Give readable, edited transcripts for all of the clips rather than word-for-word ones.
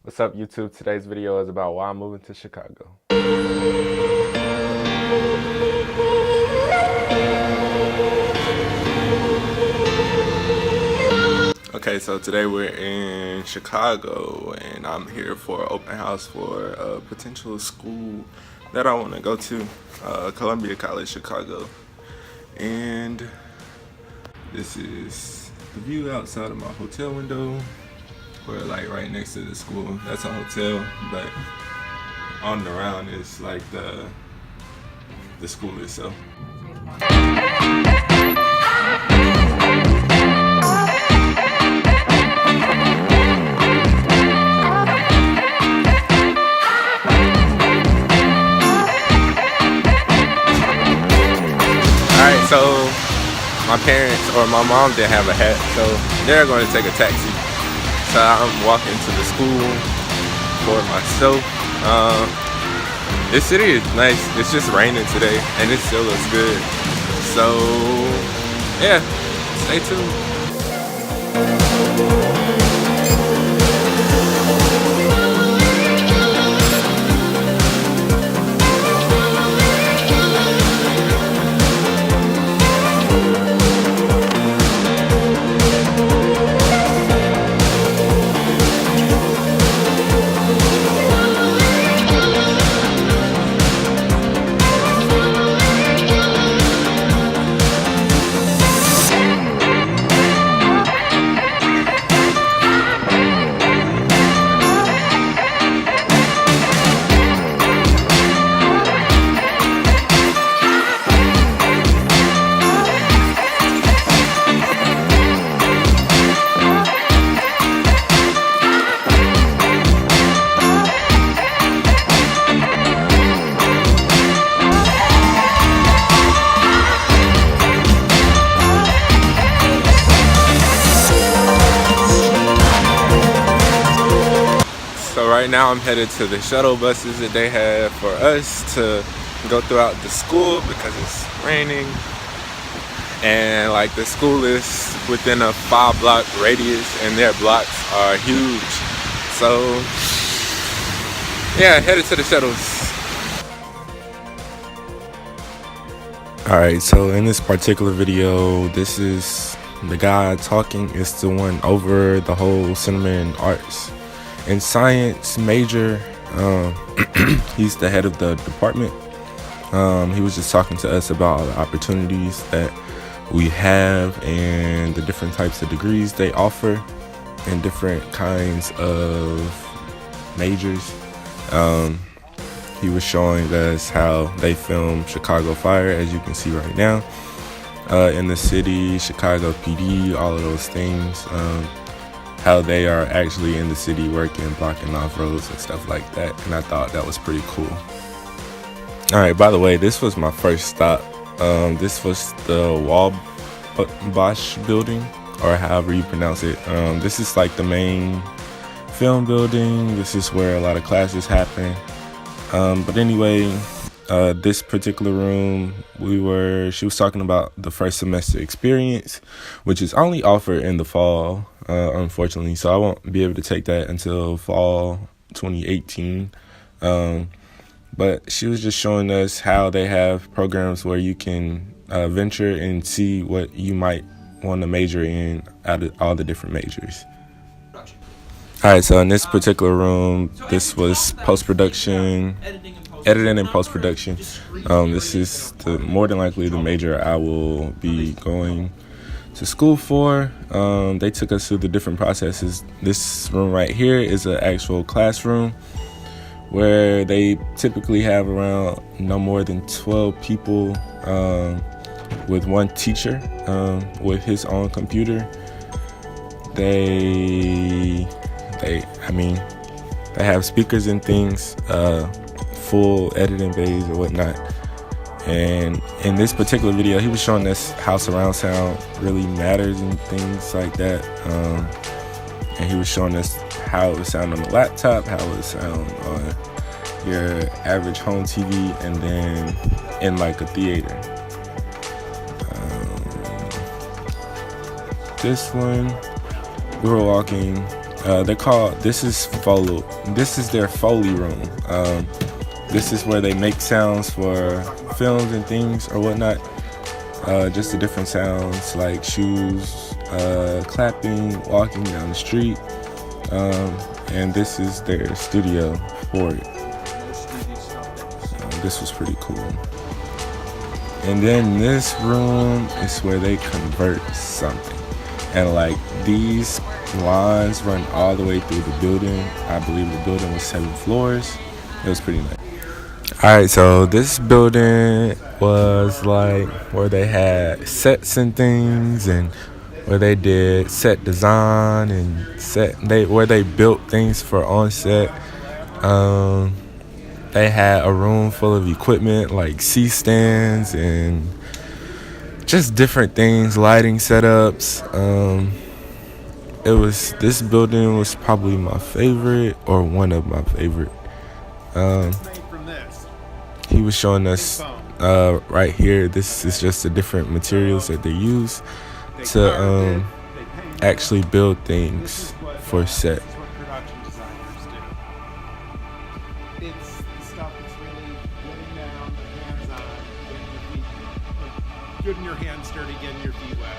What's up, YouTube? Today's video is about why I'm moving to Chicago. Okay, so today we're in Chicago and I'm here for an open house for a potential school that I want to go to, Columbia College, Chicago. And this is the view outside of my hotel window. We're like right next to the school. That's a hotel, but on and around is like the school itself. Alright, so my parents or my mom didn't have a hat, so they're going to take a taxi. So I'm walking to the school for myself. This city is nice. It's just raining today and it still looks good. So yeah, stay tuned. So right now I'm headed to the shuttle buses that they have for us to go throughout the school because it's raining. And like the school is within a 5-block radius and their blocks are huge. So yeah, headed to the shuttles. Alright, so in this particular video, this is the guy talking is the one over the whole cinema and arts and science major. He's the head of the department. He was just talking to us about all the opportunities that we have and the different types of degrees they offer and different kinds of majors. He was showing us how they film Chicago Fire, as you can see right now, in the city, Chicago PD, all of those things. How they are actually in the city working, blocking off roads and stuff like that. And I thought that was pretty cool. All right, by the way, this was my first stop. This was the Wabash building, or however you pronounce it. This is like the main film building. This is where a lot of classes happen. But anyway, this particular room, she was talking about the first semester experience, which is only offered in the fall, unfortunately. So I won't be able to take that until fall 2018. But she was just showing us how they have programs where you can venture and see what you might want to major in out of all the different majors. All right, so in this particular room, this was post-production, editing and post-production. This is more than likely the major I will be going to school for. They took us through the different processes. This room right here is an actual classroom where they typically have around no more than 12 people with one teacher with his own computer. They have speakers and things, full editing bays or whatnot. And in this particular video, he was showing us how surround sound really matters and things like that. And he was showing us how it would sound on the laptop, how it would sound on your average home TV, and then in like a theater. This one, we were walking They're called. This is Foley. This is their Foley room. This is where they make sounds for films and things or whatnot. Just the different sounds like shoes, clapping, walking down the street. And this is their studio for it. This was pretty cool. And then this room is where they convert something. And like these lines run all the way through the building. I believe the building was 7 floors. It was pretty nice. Alright, so this building was like where they had sets and things, and where they did set design and where they built things for on set. They had a room full of equipment like C-stands and just different things, lighting setups. This building was probably my favorite, or one of my favorite. He was showing us right here. This is just the different materials that they use to actually build things for set. It's stuff that's really getting down, hands-on, getting your hands dirty, getting your feet wet.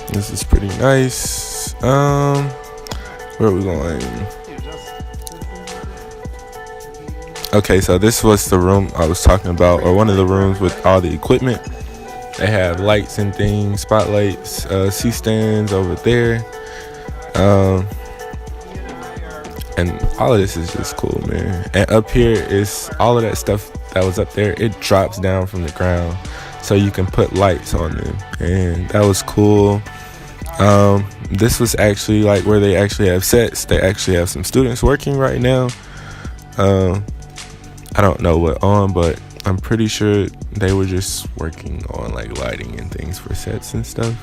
This is pretty nice. Where are we going? Okay, so this was the room I was talking about, or one of the rooms with all the equipment. They have lights and things, spotlights, C-stands over there. And all of this is just cool, man. And up here is all of that stuff that was up there. It drops down from the ground, so you can put lights on them, and that was cool. This was actually like where they actually have sets. They actually have some students working right now. I don't know what on, but I'm pretty sure they were just working on like lighting and things for sets and stuff.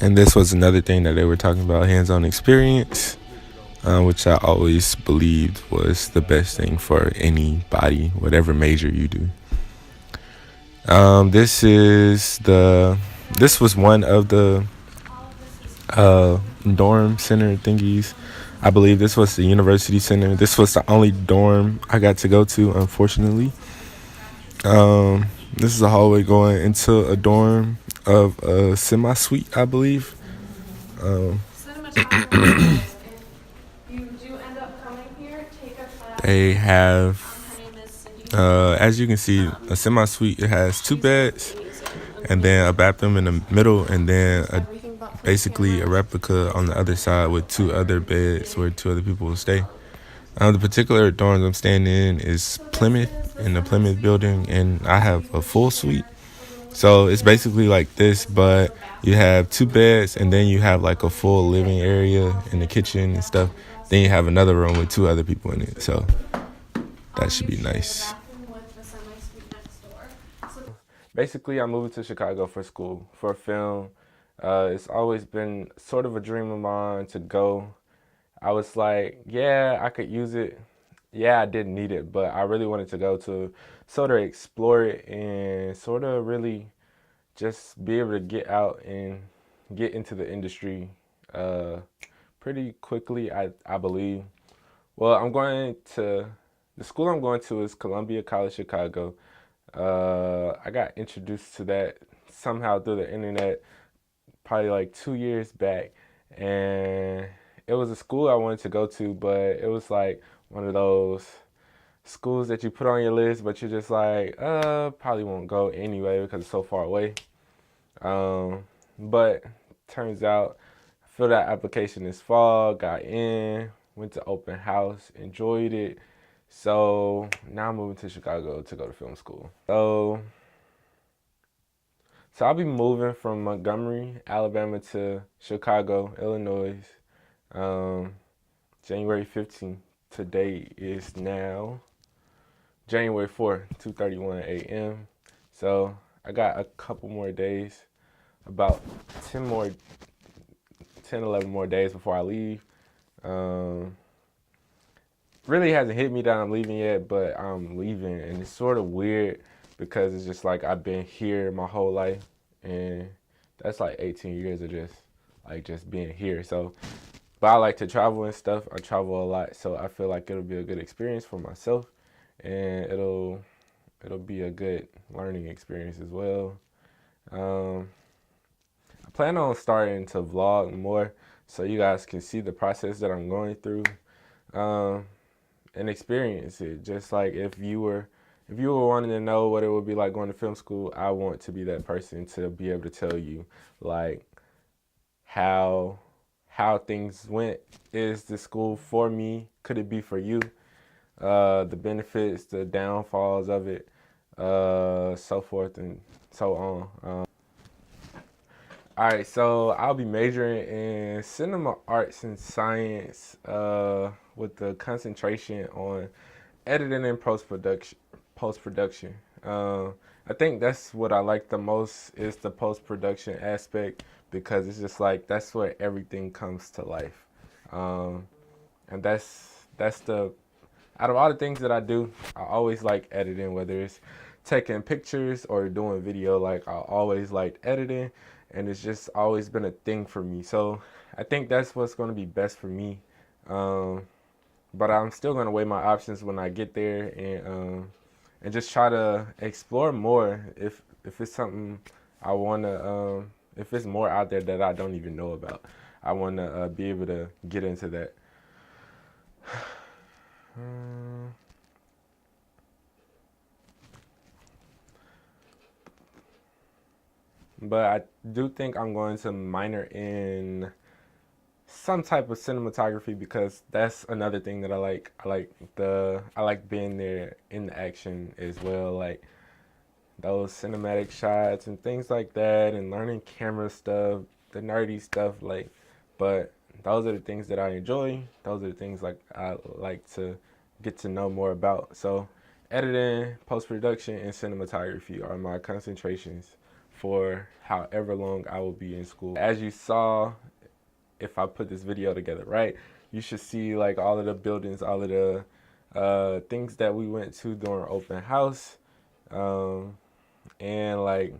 And this was another thing that they were talking about, hands-on experience, which I always believed was the best thing for anybody, whatever major you do. This was one of the dorm center thingies. I believe this was the university center. This was the only dorm I got to go to, unfortunately. This is a hallway going into a dorm of a semi-suite, I believe. They have, as you can see, a semi-suite. It has 2 beds, and then a bathroom in the middle, and then basically a replica on the other side with 2 other beds where 2 other people will stay. The particular dorms I'm staying in is Plymouth, in the Plymouth building, and I have a full suite. So it's basically like this, but you have 2 beds, and then you have like a full living area in the kitchen and stuff. Then you have another room with 2 other people in it. So that should be nice. Basically, I'm moving to Chicago for school, for film. It's always been sort of a dream of mine to go. I was like, yeah, I could use it. Yeah, I didn't need it, but I really wanted to go to sort of explore it and sort of really just be able to get out and get into the industry pretty quickly, I believe. Well, the school I'm going to is Columbia College Chicago. I got introduced to that somehow through the internet probably like 2 years back, and it was a school I wanted to go to, but it was like one of those schools that you put on your list, but you're just like, probably won't go anyway because it's so far away. But turns out I filled out application this fall, got in, went to open house, enjoyed it. So now I'm moving to Chicago to go to film school. So I'll be moving from Montgomery, Alabama to Chicago, Illinois, January 15th. Today is now January 4th, 2:31 a.m. So I got a couple more days, about 11 more days before I leave. really hasn't hit me that I'm leaving yet, but I'm leaving, and it's sort of weird because it's just like I've been here my whole life, and that's like 18 years of just being here. So, but I like to travel and stuff. I travel a lot, so I feel like it'll be a good experience for myself, and it'll be a good learning experience as well. Um, I plan on starting to vlog more so you guys can see the process that I'm going through. Um, and experience it. Just like if you were wanting to know what it would be like going to film school, I want to be that person to be able to tell you like how things went. Is the school for me? Could it be for you? The benefits, the downfalls of it, so forth and so on. All right, so I'll be majoring in cinema arts and science with the concentration on editing and post-production. Post-production. I think that's what I like the most is the post-production aspect because it's just like that's where everything comes to life. And that's the out of all the things that I do, I always like editing, whether it's taking pictures or doing video. Like I always liked editing, and it's just always been a thing for me. So I think that's what's going to be best for me. But I'm still going to weigh my options when I get there and just try to explore more if it's something I want to if it's more out there that I don't even know about. I want to be able to get into that. But I do think I'm going to minor in some type of cinematography because that's another thing that I like. I like being there in the action as well, like those cinematic shots and things like that, and learning camera stuff, the nerdy stuff. Like, but those are the things that I enjoy. Those are the things like I like to get to know more about. So, editing, post production, and cinematography are my concentrations for however long I will be in school. As you saw, if I put this video together right, you should see like all of the buildings, all of the things that we went to during open house. And like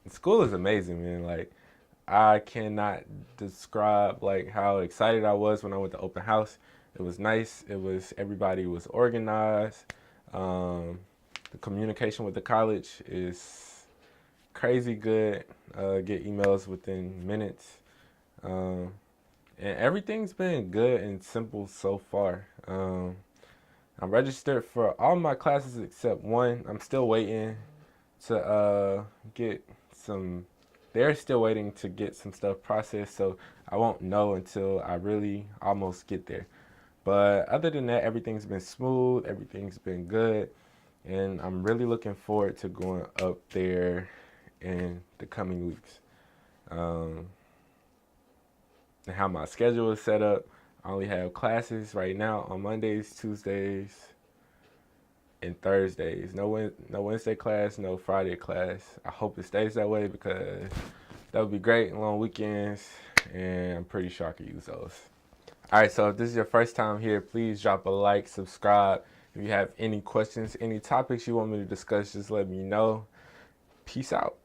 school is amazing, man. Like I cannot describe like how excited I was when I went to open house. It was nice. Everybody was organized. The communication with the college is crazy good. Get emails within minutes. And everything's been good and simple so far. I'm registered for all my classes except one. I'm still waiting to get some. They're still waiting to get some stuff processed, so I won't know until I really almost get there. But other than that, everything's been smooth. Everything's been good, and I'm really looking forward to going up there in the coming weeks. And how my schedule is set up. I only have classes right now on Mondays, Tuesdays, and Thursdays. No Wednesday class, no Friday class. I hope it stays that way because that would be great. Long weekends, and I'm pretty sure I could use those. All right, so if this is your first time here, please drop a like, subscribe. If you have any questions, any topics you want me to discuss, just let me know. Peace out.